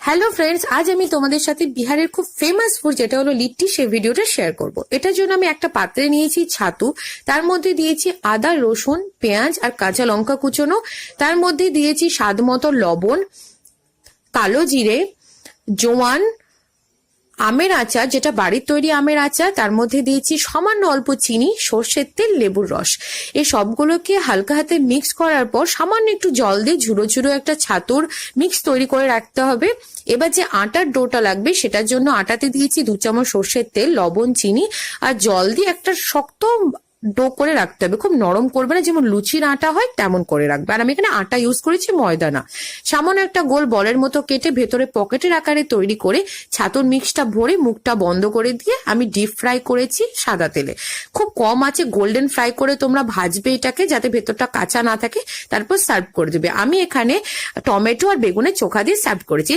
Hello friends, আজ আমি তোমাদের সাথে বিহারের খুব ফেমাস ফুড যেটা হলো লিট্টি সেই ভিডিওটা শেয়ার করব। এটার জন্য আমি একটা পাত্রে নিয়েছি ছাতু, তার মধ্যে দিয়েছি আদা, রসুন, পেঁয়াজ আর কাঁচা লঙ্কা কুচোনো, তার মধ্যে দিয়েছি স্বাদ মতো লবণ, কালো জিরে, জোয়ান, আমের আচার যেটা বাড়ির তৈরি আমের আচার, তার মধ্যে দিয়েছি সামান্য অল্প চিনি, সর্ষের তেল, লেবুর রস। এই সবগুলোকে হালকা হাতে মিক্স করার পর সামান্য একটু জল দিয়ে ঝুড়ো ঝুড়ো একটা ছাতুর মিক্স তৈরি করে রাখতে হবে। এবার যে আটার ডোটা লাগবে সেটার জন্য আটাতে দিয়েছি 2 চামচ সর্ষের তেল, লবণ, চিনি আর জল দিয়ে একটা শক্ত ডো করে রাখতে হবে। খুব নরম করবে না, যেমন লুচির আটা হয় তেমন করে রাখবে। আর আমি এখানে আটা ইউজ করেছি, ময়দা না। সামান্য একটা গোল বলের মতো কেটে ভেতরে পকেটের আকারে তৈরি করে ছাতুর মিক্সটা ভরে মুখটা বন্ধ করে দিয়ে আমি ডিপ ফ্রাই করেছি সাদা তেলে। খুব কম আছে গোল্ডেন ফ্রাই করে তোমরা ভাজবে এটাকে, যাতে ভেতরটা কাঁচা না থাকে। তারপর সার্ভ করে দেবে। আমি এখানে টমেটো আর বেগুনের চোখা দিয়ে সার্ভ করেছি।